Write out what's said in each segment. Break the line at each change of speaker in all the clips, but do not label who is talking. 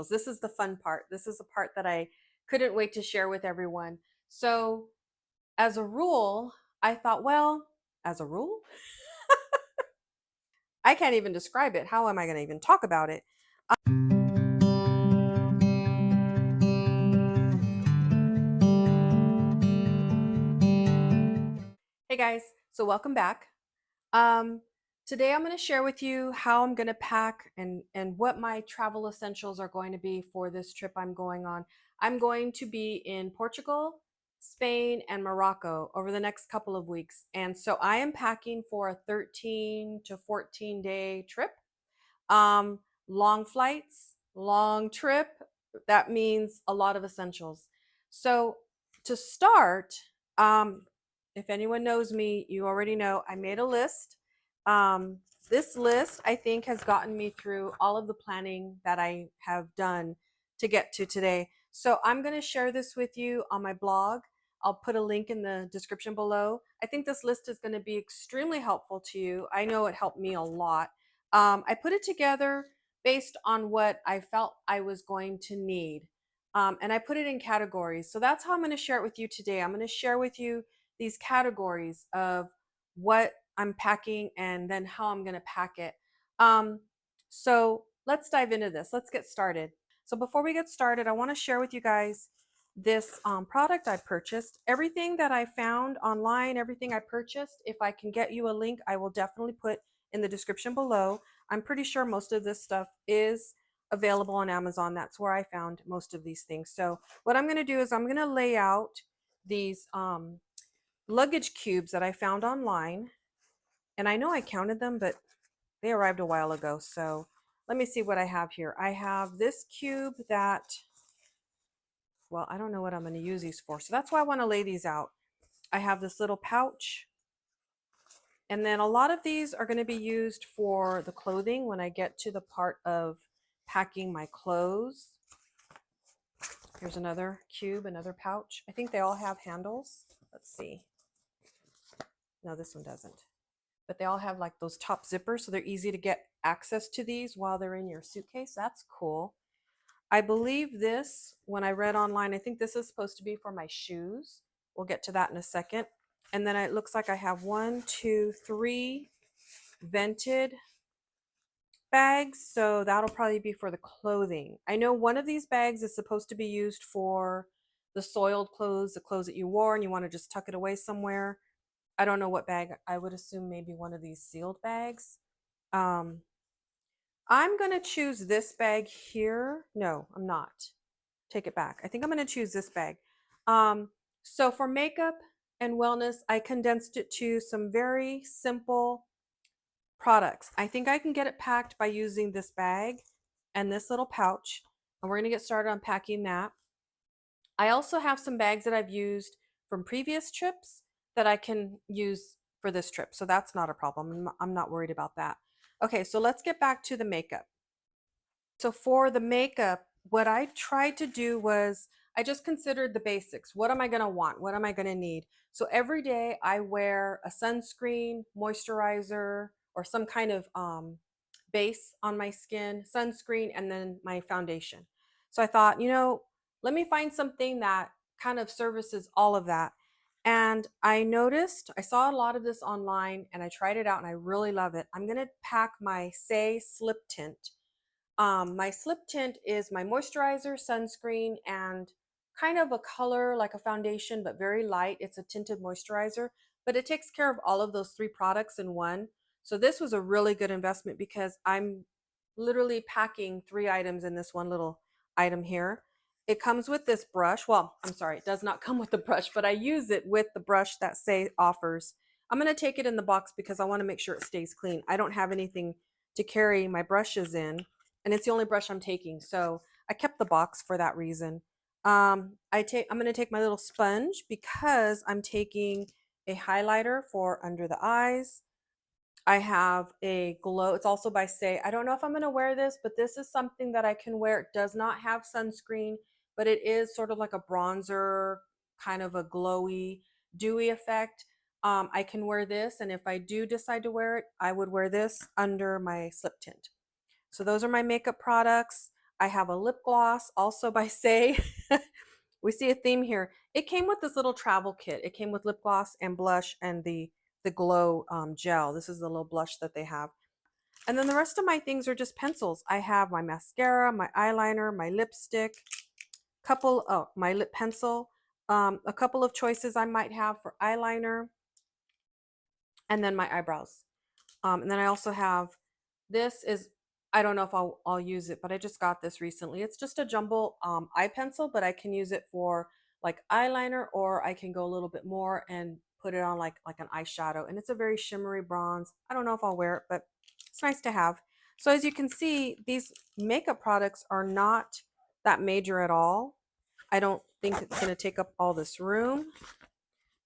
This is the fun part. This is the part that I couldn't wait to share with everyone. So, as a rule, I thought, well, as a rule, I can't even describe it. How am I going to even talk about it? Hey guys, so welcome back. Um, Today I'm going to share with you how I'm going to pack and what my travel essentials are going to be for this trip I'm going on. I'm going to be in Portugal, Spain, and Morocco over the next couple of weeks. And so I am packing for a 13 to 14-day trip. Um, Long flights, long trip. That means a lot of essentials. So to start, um, if anyone knows me, you already know I made a list. This list, I think, has gotten me through all of the planning that I have done to get to today. So I'm going to share this with you on my blog. I'll put a link in the description below. I think this list is going to be extremely helpful to you. I know it helped me a lot. I put it together based on what I felt I was going to need. And I put it in categories. So that's how I'm going to share it with you today. I'm going to share with you these categories of what I'm packing and then how I'm going to pack it. Um, so let's dive into this. Let's get started. So before we get started, I want to share with you guys this product I purchased. Everything that I found online, everything I purchased, if I can get you a link, I will definitely put in the description below. I'm pretty sure most of this stuff is available on Amazon. That's where I found most of these things. So what I'm going to do is I'm going to lay out these luggage cubes that I found online. And I know I counted them, but they arrived a while ago. So let me see what I have here. I have this cube that, well, I don't know what I'm going to use these for. So that's why I want to lay these out. I have this little pouch. And then a lot of these are going to be used for the clothing when I get to the part of packing my clothes. Here's another cube, another pouch. I think they all have handles. Let's see. No, this one doesn't. But they all have like those top zippers, so they're easy to get access to these while they're in your suitcase. That's cool. I believe this, when I read online, I think this is supposed to be for my shoes. We'll get to that in a second. And then it looks like I have 1, 2, 3 vented bags, so that'll probably be for the clothing. I know one of these bags is supposed to be used for the soiled clothes, the clothes that you wore and you want to just tuck it away somewhere. I don't know what bag. I would assume maybe one of these sealed bags. Um, I'm going to choose this bag here. No, I'm not. Take it back. I think I'm going to choose this bag. So for makeup and wellness, I condensed it to some very simple products. I think I can get it packed by using this bag and this little pouch. And we're going to get started on packing that. I also have some bags that I've used from previous trips that I can use for this trip. So that's not a problem. I'm not worried about that. Okay, so let's get back to the makeup. So for the makeup, what I tried to do was I just considered the basics. What am I going to want? What am I going to need? So every day I wear a sunscreen, moisturizer, or some kind of base on my skin, sunscreen, and then my foundation. So I thought, let me find something that kind of services all of that. And I noticed, I saw a lot of this online and I tried it out and I really love it. I'm going to pack my Say Slip Tint. My slip tint is my moisturizer, sunscreen, and kind of a color like a foundation, but very light. It's a tinted moisturizer, but it takes care of all of those 3 products in one. So this was a really good investment because I'm literally packing 3 items in this one little item here. It comes with this brush. Well, I'm sorry, it does not come with the brush, but I use it with the brush that Say offers. I'm going to take it in the box because I want to make sure it stays clean. I don't have anything to carry my brushes in, and it's the only brush I'm taking. So I kept the box for that reason. I'm going to take my little sponge because I'm taking a highlighter for under the eyes. I have a glow. It's also by Say. I don't know if I'm going to wear this, but this is something that I can wear. It does not have sunscreen, but it is sort of like a bronzer, kind of a glowy, dewy effect. I can wear this, and if I do decide to wear it, I would wear this under my slip tint. So those are my makeup products. I have a lip gloss also by Say. We see a theme here. It came with this little travel kit. It came with lip gloss and blush and the glow gel. This is the little blush that they have. And then the rest of my things are just pencils. I have my mascara, my eyeliner, my lipstick, my lip pencil, a couple of choices I might have for eyeliner, and then my eyebrows. And then I also have, this is, I don't know if I'll use it, but I just got this recently. It's just a jumbo eye pencil, but I can use it for like eyeliner, or I can go a little bit more and put it on like an eyeshadow. And it's a very shimmery bronze. I don't know if I'll wear it, but it's nice to have. So as you can see, these makeup products are not that major at all. I don't think it's going to take up all this room.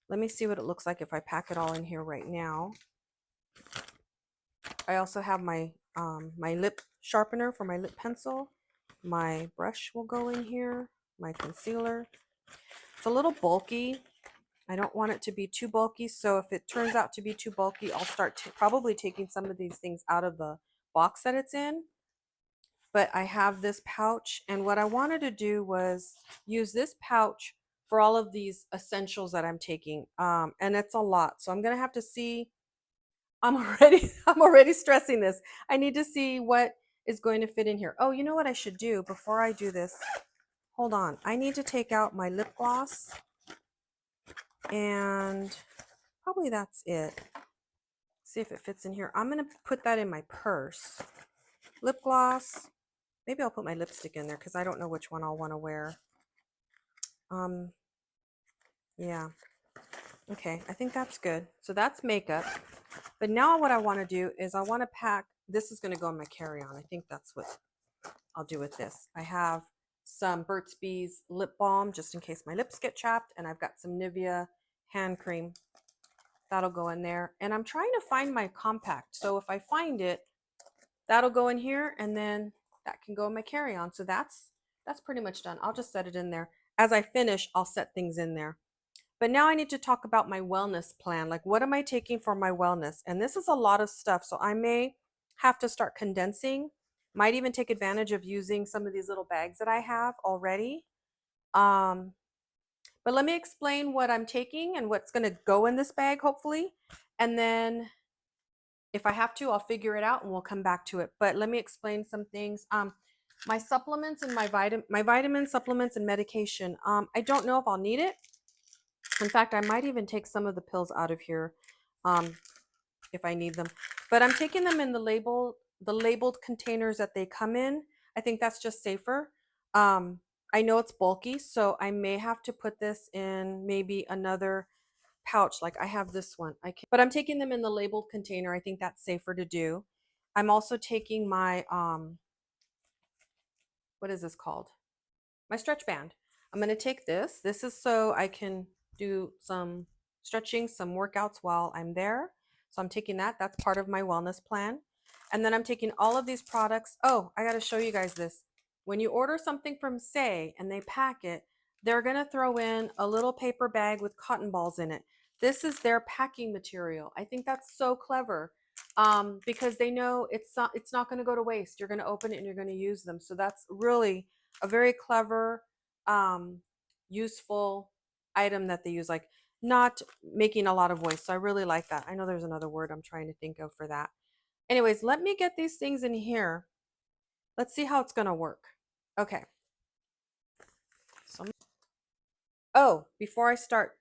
Let me see what it looks like if I pack it all in here right now. I also have my lip sharpener for my lip pencil. My brush will go in here, my concealer. It's a little bulky. I don't want it to be too bulky, so if it turns out to be too bulky, I'll start probably taking some of these things out of the box that it's in. But I have this pouch, and what I wanted to do was use this pouch for all of these essentials that I'm taking. And it's a lot, so I'm gonna have to see. I'm already I'm already stressing this. I need to see what is going to fit in here. Oh, you know what I should do before I do this? Hold on. I need to take out my lip gloss, and probably that's it. See if it fits in here. I'm going to put that in my purse. Lip gloss. Maybe I'll put my lipstick in there because I don't know which one I'll want to wear. Yeah. Okay, I think that's good. So that's makeup. But now what I want to do is I want to pack, this is going to go in my carry-on. I think that's what I'll do with this. I have some Burt's Bees lip balm just in case my lips get chapped, and I've got some Nivea hand cream. That'll go in there. And I'm trying to find my compact. So if I find it, that'll go in here, and then that can go in my carry-on. So that's pretty much done. I'll just set it in there. As I finish, I'll set things in there. But now I need to talk about my wellness plan. Like, what am I taking for my wellness? And this is a lot of stuff. So I may have to start condensing. Might even take advantage of using some of these little bags that I have already. But let me explain what I'm taking and what's going to go in this bag, hopefully. And then if I have to, I'll figure it out and we'll come back to it. But let me explain some things. My supplements and my vitamin supplements and medication. I don't know if I'll need it. In fact, I might even take some of the pills out of here if I need them. But I'm taking them in the labeled containers that they come in. I think that's just safer. I know it's bulky, so I may have to put this in maybe another pouch. Like I have this one. But I'm taking them in the labeled container. I think that's safer to do. I'm also taking my what is this called? My stretch band. I'm going to take this. This is so I can do some stretching, some workouts while I'm there. So I'm taking that. That's part of my wellness plan. And then I'm taking all of these products. Oh, I got to show you guys this. When you order something from Say and they pack it, they're going to throw in a little paper bag with cotton balls in it. This is their packing material. I think that's so clever because they know it's not going to go to waste. You're going to open it and you're going to use them. So that's really a very clever, useful item that they use, like not making a lot of waste. So I really like that. I know there's another word I'm trying to think of for that. Anyways, let me get these things in here. Let's see how it's going to work. Okay. So, oh, before I start,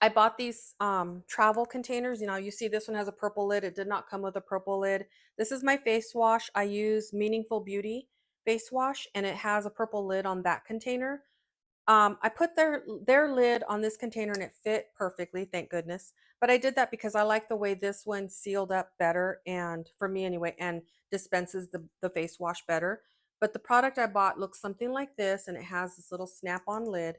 I bought these travel containers. You know, you see this one has a purple lid. It did not come with a purple lid. This is my face wash. I use Meaningful Beauty face wash, and it has a purple lid on that container. I put their lid on this container and it fit perfectly, thank goodness. But I did that because I like the way this one sealed up better, and for me anyway, and dispenses the face wash better. But the product I bought looks something like this, and it has this little snap-on lid.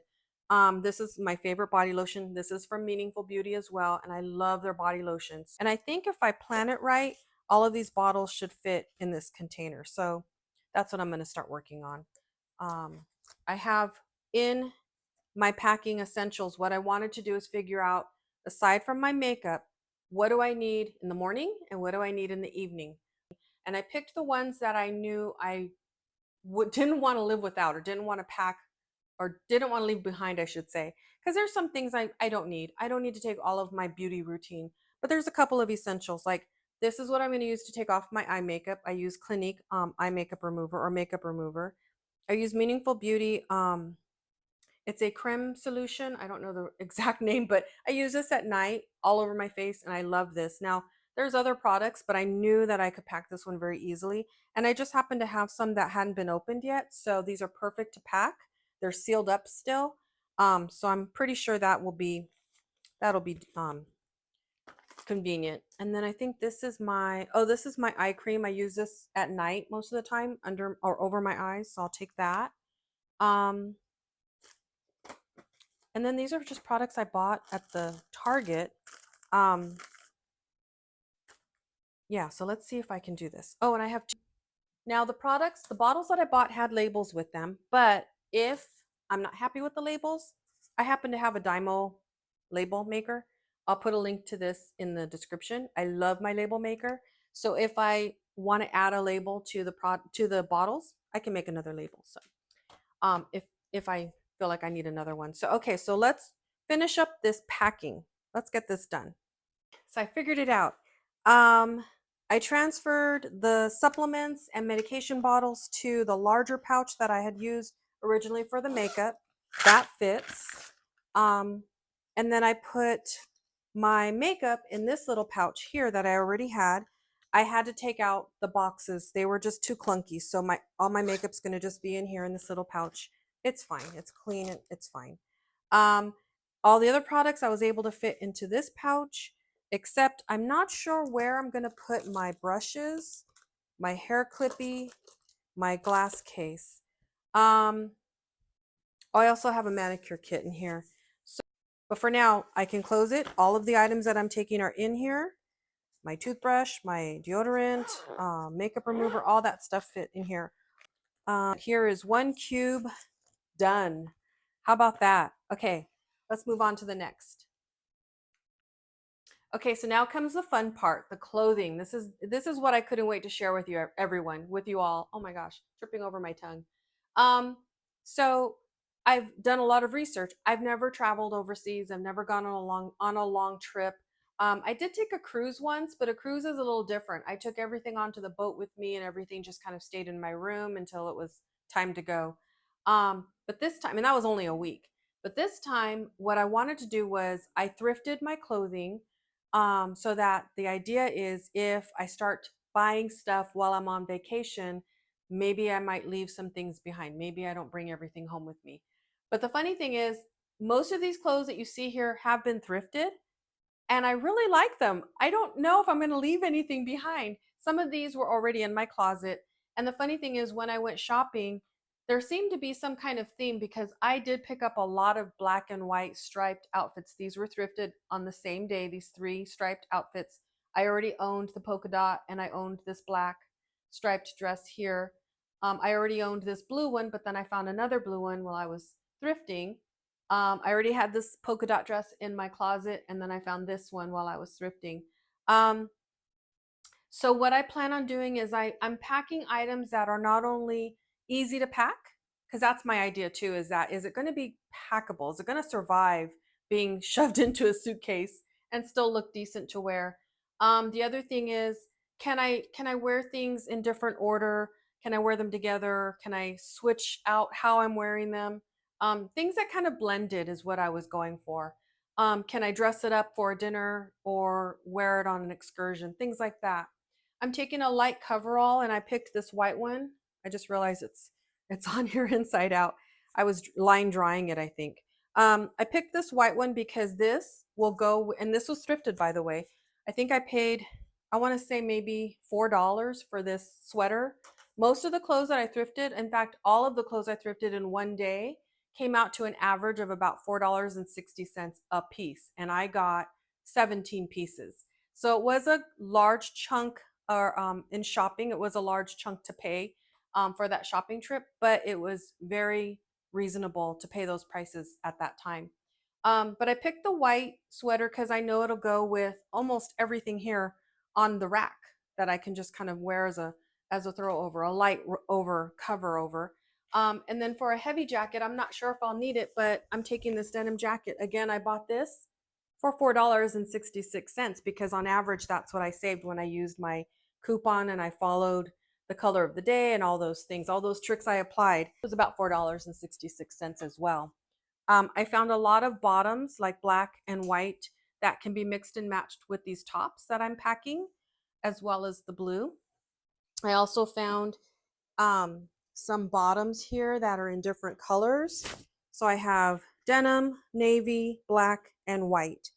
This is my favorite body lotion. This is from Meaningful Beauty as well, and I love their body lotions. And I think if I plan it right, all of these bottles should fit in this container. So that's what I'm going to start working on. I have in my packing essentials, what I wanted to do is figure out, aside from my makeup, what do I need in the morning and what do I need in the evening? And I picked the ones that I knew I didn't want to live without, or didn't want to pack, or didn't want to leave behind, I should say. Because there's some things I don't need. I don't need to take all of my beauty routine, but there's a couple of essentials. Like this is what I'm going to use to take off my eye makeup. I use Clinique eye makeup remover or makeup remover. I use Meaningful Beauty. It's a creme solution. I don't know the exact name, but I use this at night all over my face, and I love this. Now, there's other products, but I knew that I could pack this one very easily. And I just happened to have some that hadn't been opened yet. So these are perfect to pack. They're sealed up still. So I'm pretty sure that'll be convenient. And then I think this is my eye cream. I use this at night most of the time under or over my eyes. So I'll take that. Um, And then these are just products I bought at the Target. Um, yeah, so let's see if I can do this. Oh, and I have now the bottles that I bought had labels with them, but if I'm not happy with the labels, I happen to have a Dymo label maker. I'll put a link to this in the description. I love my label maker. So if I want to add a label to the bottles, I can make another label. So if I feel like I need another one. So okay, so let's finish up this packing. Let's get this done. So I figured it out. Um, I transferred the supplements and medication bottles to the larger pouch that I had used originally for the makeup. That fits. Um, and then I put my makeup in this little pouch here that I already had. I had to take out the boxes. They were just too clunky. So my all my makeup's going to just be in here in this little pouch. It's fine. It's clean and it's fine. Um, all the other products I was able to fit into this pouch, except I'm not sure where I'm going to put my brushes, my hair clippy, my glass case. Um, I also have a manicure kit in here. So, but for now, I can close it. All of the items that I'm taking are in here. My toothbrush, my deodorant, makeup remover, all that stuff fit in here. Here is one cube done. How about that? Okay, let's move on to the next. Okay, so now comes the fun part, the clothing. This is what I couldn't wait to share with you, everyone, with you all. Oh my gosh, tripping over my tongue. Um, so I've done a lot of research. I've never traveled overseas. I've never gone on a long trip. I did take a cruise once, but a cruise is a little different. I took everything onto the boat with me, and everything just kind of stayed in my room until it was time to go. But this time, and that was only a week. But this time, what I wanted to do was I thrifted my clothing, so that the idea is if I start buying stuff while I'm on vacation, maybe I might leave some things behind. Maybe I don't bring everything home with me. But the funny thing is, most of these clothes that you see here have been thrifted, and I really like them. I don't know if I'm going to leave anything behind. Some of these were already in my closet. And the funny thing is, when I went shopping, there seemed to be some kind of theme because I did pick up a lot of black and white striped outfits. These were thrifted on the same day, these three striped outfits. I already owned the polka dot and I owned this black striped dress here. I already owned this blue one, but then I found another blue one while I was thrifting. I already had this polka dot dress in my closet, and then I found this one while I was thrifting. Um, so what I plan on doing is I'm packing items that are not only easy to pack, because that's my idea too, is it going to be packable? Is it going to survive being shoved into a suitcase and still look decent to wear? The other thing is, can I wear things in different order? Can I wear them together? Can I switch out how I'm wearing them? Things that kind of blended is what I was going for. Can I dress it up for a dinner or wear it on an excursion? Things like that. I'm taking a light coverall and I picked this white one. I just realized it's on here inside out. I was line drying it, I think. I picked this white one because this will go, and this was thrifted, by the way. I think I paid, I want to say maybe $4 for this sweater. Most of the clothes that I thrifted, in fact, all of the clothes I thrifted in one day came out to an average of about $4.60 a piece. And I got 17 pieces. So it was a large chunk, or in shopping, it was a large chunk to pay for that shopping trip, but it was very reasonable to pay those prices at that time. But I picked the white sweater because I know it'll go with almost everything here on the rack that I can just kind of wear as a throw over, a light over cover over. And then for a heavy jacket, I'm not sure if I'll need it, but I'm taking this denim jacket. Again, I bought this for $4.66 because on average, that's what I saved when I used my coupon and I followed the color of the day and all those things, all those tricks I applied. It was about $4.66 as well. I found a lot of bottoms like black and white that can be mixed and matched with these tops that I'm packing, as well as the blue. I also found some bottoms here that are in different colors. So I have denim, navy, black, and white.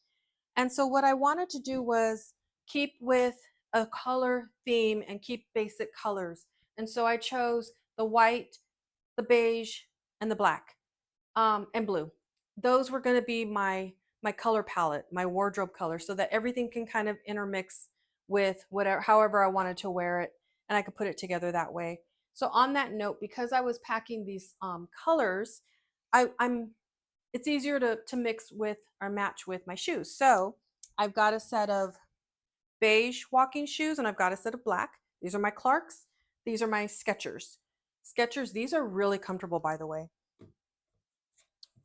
And so what I wanted to do was keep with a color theme and keep basic colors. And so I chose the white, the beige, and the black, and blue. Those were going to be my color palette, my wardrobe color, so that everything can kind of intermix with whatever, however I wanted to wear it, and I could put it together that way. So on that note, because I was packing these colors, I'm it's easier to mix with or match with my shoes. So I've got a set of beige walking shoes and I've got a set of black. These are my Clarks. These are my Skechers. Skechers, these are really comfortable, by the way.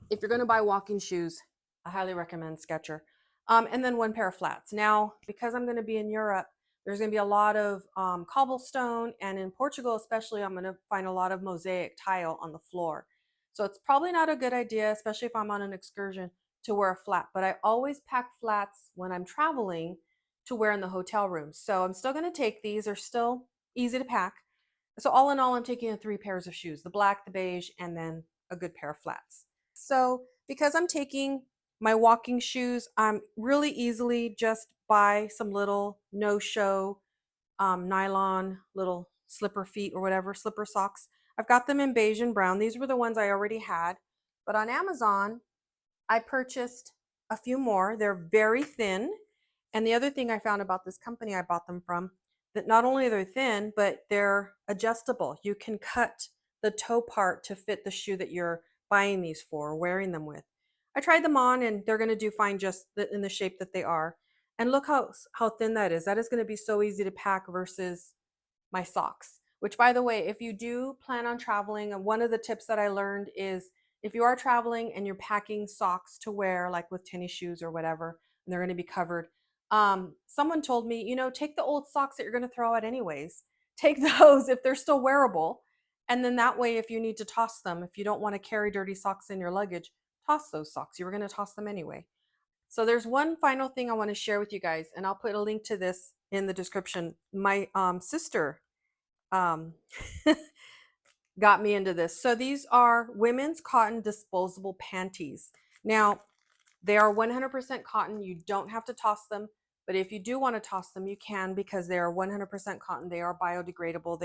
If you're going to buy walking shoes, I highly recommend Skechers. And then one pair of flats. Now, because I'm going to be in Europe, there's going to be a lot of cobblestone, and in Portugal especially, I'm going to find a lot of mosaic tile on the floor. So it's probably not a good idea, especially if I'm on an excursion, to wear a flat. But I always pack flats when I'm traveling to wear in the hotel rooms. So I'm still going to take these. They're still easy to pack. So all in all, I'm taking 3 pairs of shoes, the black, the beige, and then a good pair of flats. So because I'm taking my walking shoes, I'm really easily just buy some little no-show nylon little slipper feet or whatever, slipper socks. I've got them in beige and brown. These were the ones I already had. But on Amazon, I purchased a few more. They're very thin. And the other thing I found about this company I bought them from, that not only are they thin, but they're adjustable. You can cut the toe part to fit the shoe that you're buying these for or wearing them with. I tried them on and they're going to do fine just in the shape that they are. And look how thin that is. That is going to be so easy to pack versus my socks. Which, by the way, if you do plan on traveling, and one of the tips that I learned is if you are traveling and you're packing socks to wear, like with tennis shoes or whatever, and they're going to be covered, someone told me, take the old socks that you're going to throw out anyways. Take those if they're still wearable. And then that way, if you need to toss them, if you don't want to carry dirty socks in your luggage, toss those socks. You were going to toss them anyway. So there's one final thing I want to share with you guys, and I'll put a link to this in the description. My sister um, got me into this. So these are women's cotton disposable panties. Now, they are 100% cotton. You don't have to toss them, but if you do want to toss them, you can because they are 100% cotton. They are biodegradable.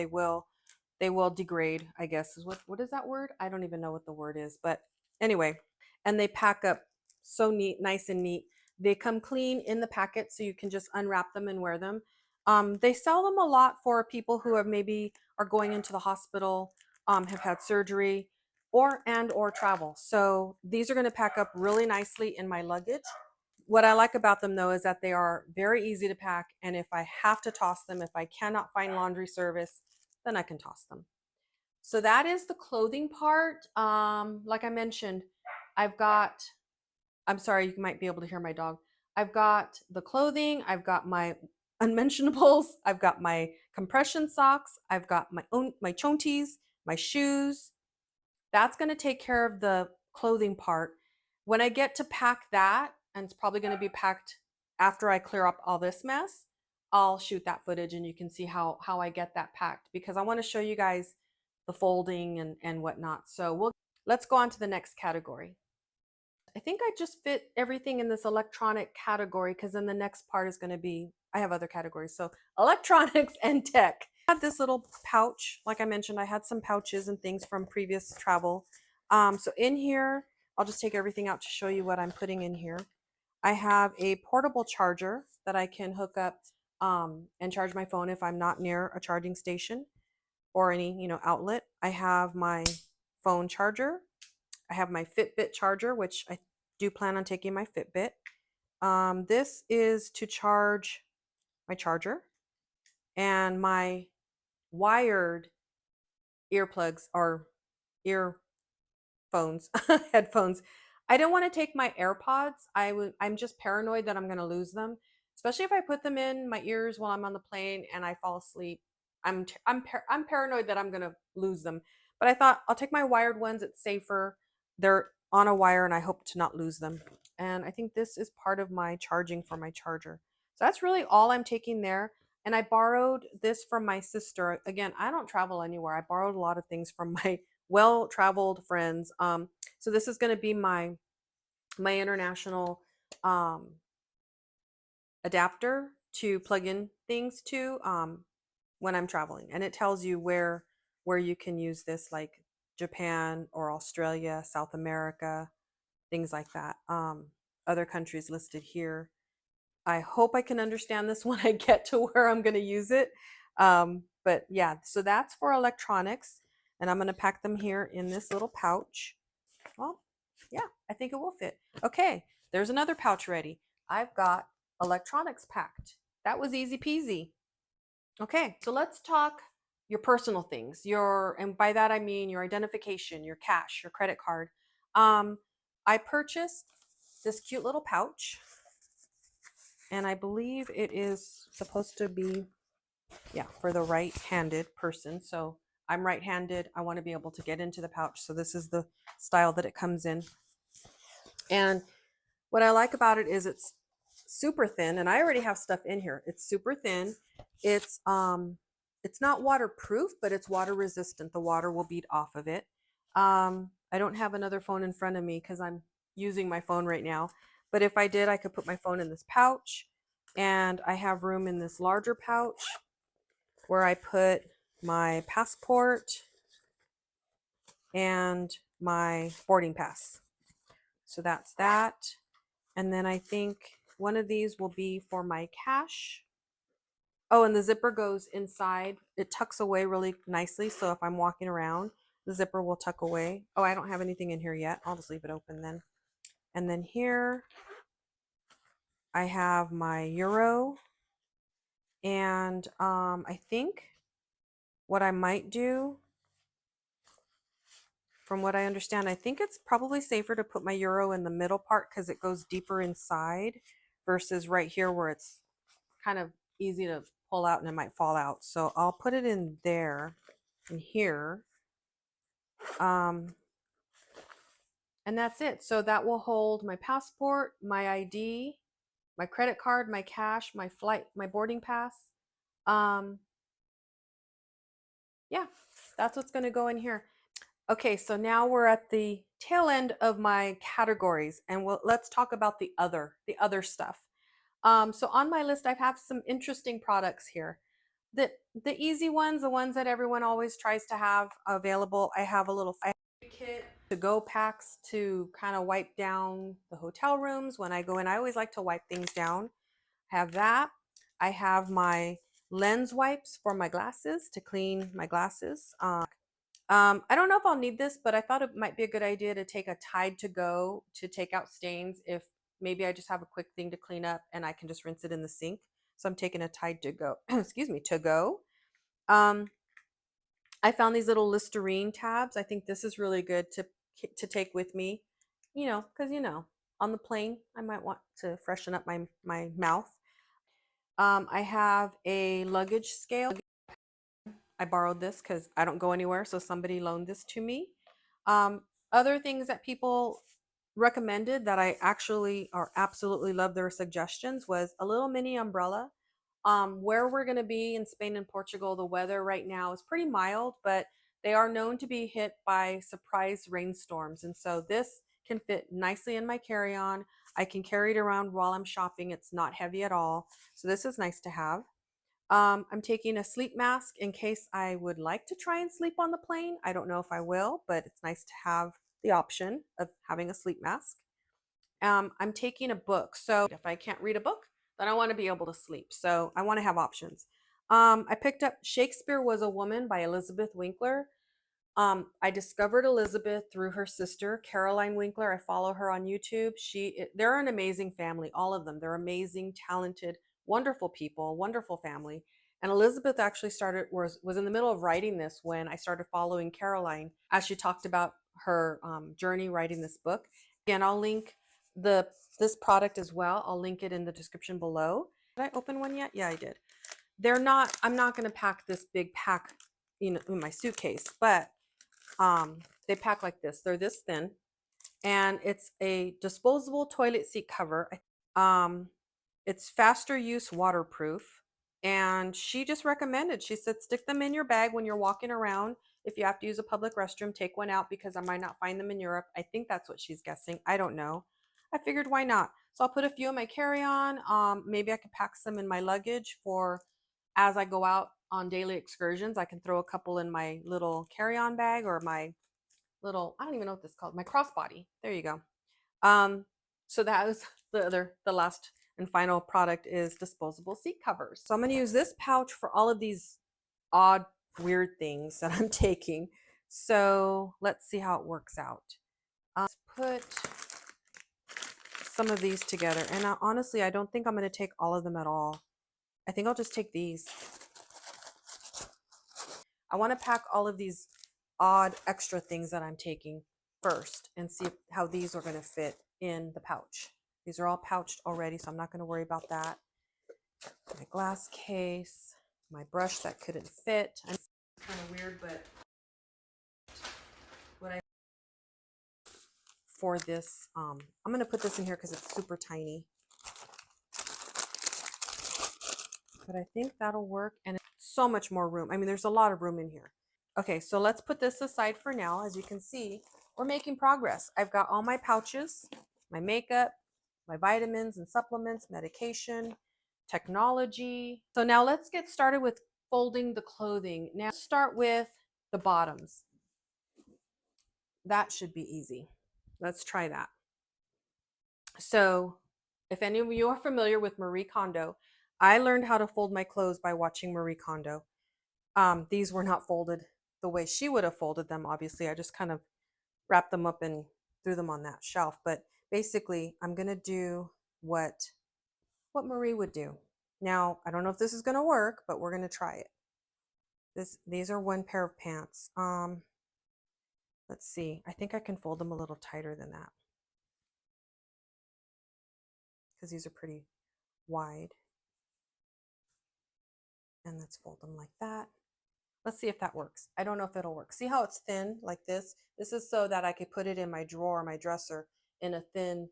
They will degrade, I guess. What is that word? I don't even know what the word is, but anyway, and they pack up so neat, nice and neat. They come clean in the packet, so you can just unwrap them and wear them. They sell them a lot for people who have maybe are going into the hospital, have had surgery, or travel. So these are going to pack up really nicely in my luggage. What I like about them though is that they are very easy to pack, and if I have to toss them, if I cannot find laundry service, then I can toss them. So that is the clothing part. Like I mentioned, I've got, I'm sorry, you might be able to hear my dog. I've got the clothing, I've got my unmentionables, I've got my compression socks, I've got my chonties, my shoes. That's going to take care of the clothing part. When I get to pack that, and it's probably going to be packed after I clear up all this mess, I'll shoot that footage and you can see how I get that packed, because I want to show you guys the folding and whatnot. So let's go on to the next category. I think I just fit everything in this electronic category because then the next part is going to be, I have other categories. So electronics and tech. I had this little pouch. Like I mentioned, I had some pouches and things from previous travel. So in here, I'll just take everything out to show you what I'm putting in here. I have a portable charger that I can hook up and charge my phone if I'm not near a charging station or any, outlet. I have my phone charger. I have my Fitbit charger, which I do plan on taking my Fitbit. This is to charge my charger, and my wired earplugs or ear phones, headphones. I don't want to take my AirPods. I'm just paranoid that I'm going to lose them, especially if I put them in my ears while I'm on the plane and I fall asleep. I'm paranoid that I'm going to lose them. But I thought I'll take my wired ones. It's safer. They're on a wire and I hope to not lose them. And I think this is part of my charging for my charger. So that's really all I'm taking there. And I borrowed this from my sister. Again, I don't travel anywhere. I borrowed a lot of things from my well-traveled friends. So this is going to be my international um, adapter to plug in things to when I'm traveling, and it tells you where you can use this, like Japan or Australia, South America, things like that. Other countries listed here. I hope I can understand this when I get to where I'm going to use it. But yeah, so that's for electronics, and I'm going to pack them here in this little pouch. Well, yeah, I think it will fit. Okay, there's another pouch ready. I've got electronics packed. That was easy peasy. Okay, so let's talk your personal things. And by that I mean your identification, your cash, your credit card. Um, I purchased this cute little pouch, and I believe it is supposed to be, yeah, for the right-handed person. So I'm right-handed. I want to be able to get into the pouch. So this is the style that it comes in. And what I like about it is it's super thin, and I already have stuff in here. It's super thin. It's not waterproof, but it's water resistant. The water will bead off of it. I don't have another phone in front of me because I'm using my phone right now. But if I did, I could put my phone in this pouch, and I have room in this larger pouch where I put my passport and my boarding pass. So that's that. And then I think one of these will be for my cash. Oh, and the zipper goes inside. It tucks away really nicely. So if I'm walking around, the zipper will tuck away. Oh, I don't have anything in here yet. I'll just leave it open then. And then here I have my euro. And I think what I might do, from what I understand, I think it's probably safer to put my euro in the middle part because it goes deeper inside versus right here where it's kind of easy to pull out and it might fall out. So I'll put it in there, in here. And that's it. So that will hold my passport, my ID, my credit card, my cash, my flight, my boarding pass. Um, yeah, that's what's going to go in here. Okay, so now we're at the tail end of my categories, and let's talk about the other stuff. So on my list, I have some interesting products here. The easy ones, the ones that everyone always tries to have available. I have a little kit to go packs to kind of wipe down the hotel rooms when I go in. I always like to wipe things down. I have that. I have my lens wipes for my glasses to clean my glasses. I don't know if I'll need this, but I thought it might be a good idea to take a Tide to go to take out stains if maybe I just have a quick thing to clean up and I can just rinse it in the sink. So I'm taking a Tide to go, excuse me, to go. Um, I found these little Listerine tabs. I think this is really good to take with me, because on the plane I might want to freshen up my mouth. I have a luggage scale. I borrowed this because I don't go anywhere, so somebody loaned this to me. Other things that people recommended that I actually or absolutely love their suggestions was a little mini umbrella. Where we're going to be in Spain and Portugal, the weather right now is pretty mild, but they are known to be hit by surprise rainstorms. And so this can fit nicely in my carry-on. I can carry it around while I'm shopping. It's not heavy at all. So this is nice to have. I'm taking a sleep mask in case I would like to try and sleep on the plane. I don't know if I will, but it's nice to have the option of having a sleep mask. I'm taking a book. So if I can't read a book, then I want to be able to sleep. So I want to have options. I picked up Shakespeare Was a Woman by Elizabeth Winkler. I discovered Elizabeth through her sister, Caroline Winkler. I follow her on YouTube. They're an amazing family, all of them. They're amazing, talented, wonderful people, wonderful family. And Elizabeth actually was in the middle of writing this when I started following Caroline as she talked about her journey writing this book. Again, I'll link the this product as well. I'll link it in the description below. Did I open one yet? Yeah, I did. They're not. I'm not going to pack this big pack, in my suitcase, but they pack like this. They're this thin, and it's a disposable toilet seat cover. Um, it's faster use, waterproof. And she just recommended, she said, stick them in your bag when you're walking around. If you have to use a public restroom, take one out because I might not find them in Europe. I think that's what she's guessing. I don't know. I figured why not? So I'll put a few in my carry-on. Maybe I could pack some in my luggage for as I go out on daily excursions. I can throw a couple in my little carry-on bag or my little, I don't even know what this is called, my crossbody. There you go. Um, so that was the last and final product is disposable seat covers. So I'm going to use this pouch for all of these odd, weird things that I'm taking. So let's see how it works out. Let's put some of these together. And honestly, I don't think I'm going to take all of them at all. I think I'll just take these. I want to pack all of these odd extra things that I'm taking first and see how these are going to fit in the pouch. These are all pouched already, so I'm not going to worry about that. My glass case, my brush that couldn't fit. It's kind of weird, but what I for this, I'm going to put this in here because it's super tiny. But I think that'll work, and it's so much more room. I mean, there's a lot of room in here. Okay, so let's put this aside for now. As you can see, we're making progress. I've got all my pouches, my makeup, my vitamins and supplements, medication, technology. So now let's get started with folding the clothing. Now let's start with the bottoms. That should be easy. Let's try that. So if any of you are familiar with Marie Kondo, I learned how to fold my clothes by watching Marie Kondo. These were not folded the way she would have folded them, obviously. I just kind of wrapped them up and threw them on that shelf. But basically, I'm going to do what Marie would do. Now, I don't know if this is going to work, but we're going to try it. These are one pair of pants. Let's see. I think I can fold them a little tighter than that because these are pretty wide. And let's fold them like that. Let's see if that works. I don't know if it'll work. See how it's thin like this? This is so that I could put it in my drawer, my dresser, in a thin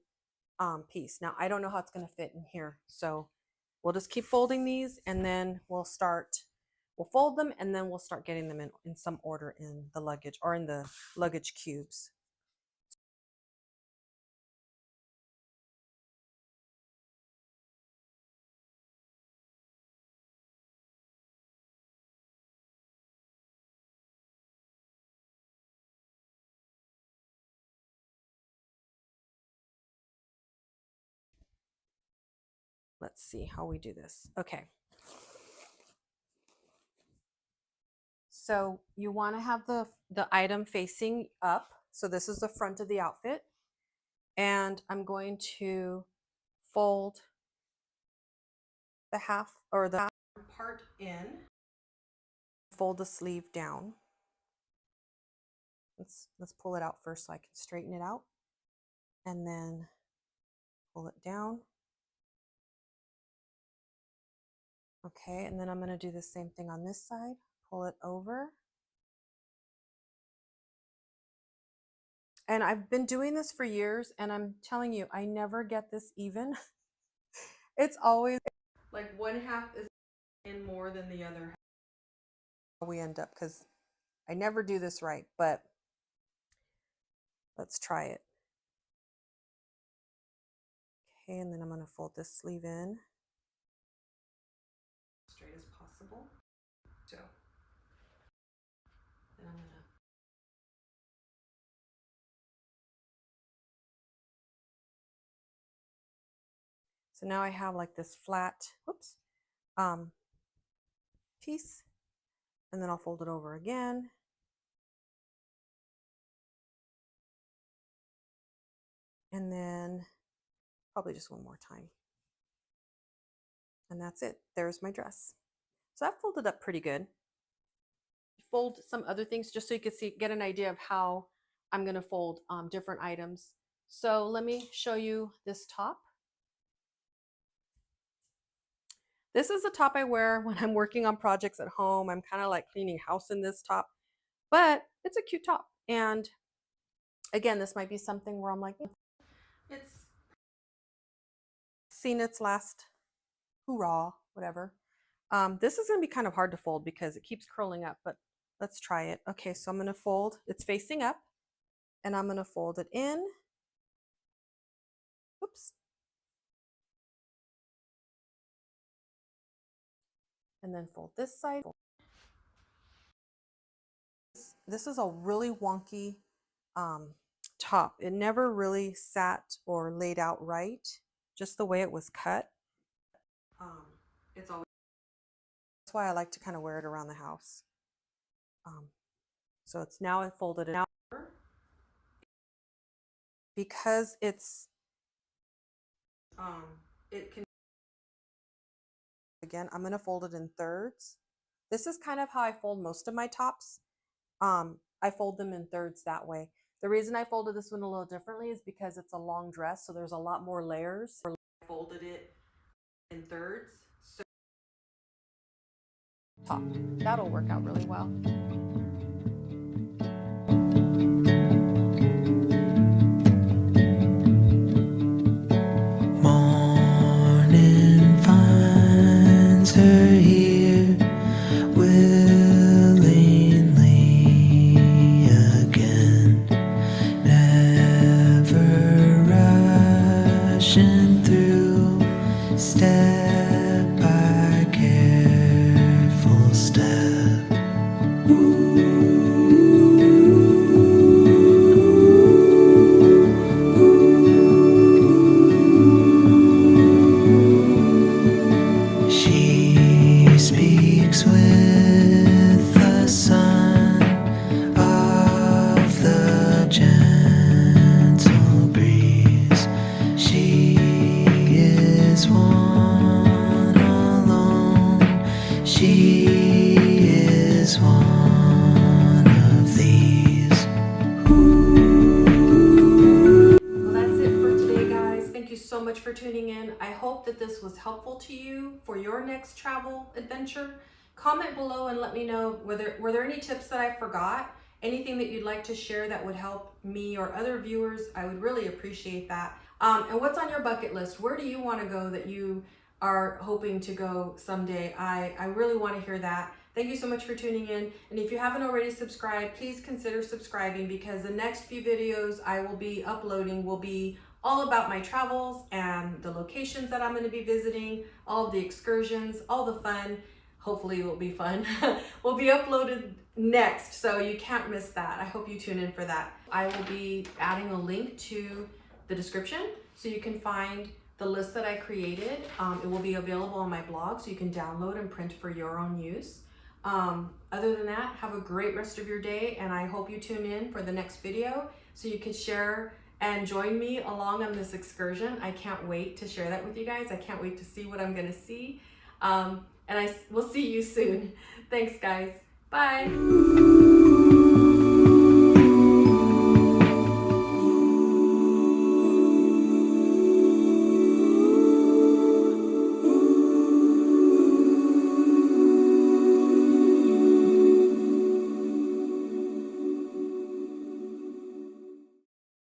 piece. Now, I don't know how it's going to fit in here. So we'll just keep folding these and then we'll fold them and then we'll start getting them in some order in the luggage or in the luggage cubes. Let's see how we do this. Okay. So you want to have the item facing up. So this is the front of the outfit. And I'm going to fold the half or the part in, fold the sleeve down. Let's pull it out first so I can straighten it out. And then pull it down. Okay, and then I'm going to do the same thing on this side. Pull it over. And I've been doing this for years, and I'm telling you, I never get this even. It's always like one half is in more than the other half. We end up because I never do this right, but let's try it. Okay, and then I'm going to fold this sleeve in straight as possible. So then I'm going to so now I have like this flat, whoops, piece, and then I'll fold it over again. And then probably just one more time. And that's it. There's my dress. So that folded up pretty good. Fold some other things just so you can get an idea of how I'm going to fold different items. So let me show you this top. This is the top I wear when I'm working on projects at home. I'm kind of like cleaning house in this top, but it's a cute top. And again, this might be something where I'm like, it's seen its last hoorah, whatever. This is going to be kind of hard to fold because it keeps curling up, but let's try it. Okay, so I'm going to fold. It's facing up, and I'm going to fold it in. Oops. And then fold this side. This is a really wonky top. It never really sat or laid out right, just the way it was cut. It's always That's why I like to kind of wear it around the house. So it's now folded out because it's it can again. I'm going to fold it in thirds. This is kind of how I fold most of my tops. I fold them in thirds that way. The reason I folded this one a little differently is because it's a long dress, so there's a lot more layers. I folded it in thirds. So top. That'll work out really well.
Morning finds her here willingly again, never rushing through, step by careful step. She speaks with the son of the gentle breeze. She is one alone. She is one of these.
Well, that's it for today, guys. Thank you so much for tuning in. I hope that this was helpful to you for your next travel adventure. Comment below and let me know were there any tips that I forgot, anything that you'd like to share that would help me or other viewers. I would really appreciate that. And what's on your bucket list? Where do you want to go that you are hoping to go someday? I really want to hear that. Thank you so much for tuning in. And if you haven't already subscribed, please consider subscribing, because the next few videos I will be uploading will be all about my travels and the locations that I'm going to be visiting, all the excursions, all the fun. Hopefully it will be fun. Will be uploaded next, so you can't miss that. I hope you tune in for that. I will be adding a link to the description so you can find the list that I created. It will be available on my blog, so you can download and print for your own use. Other than that, have a great rest of your day, and I hope you tune in for the next video so you can share and join me along on this excursion. I can't wait to share that with you guys. I can't wait to see what I'm gonna see. And I will see you soon. Thanks, guys. Bye.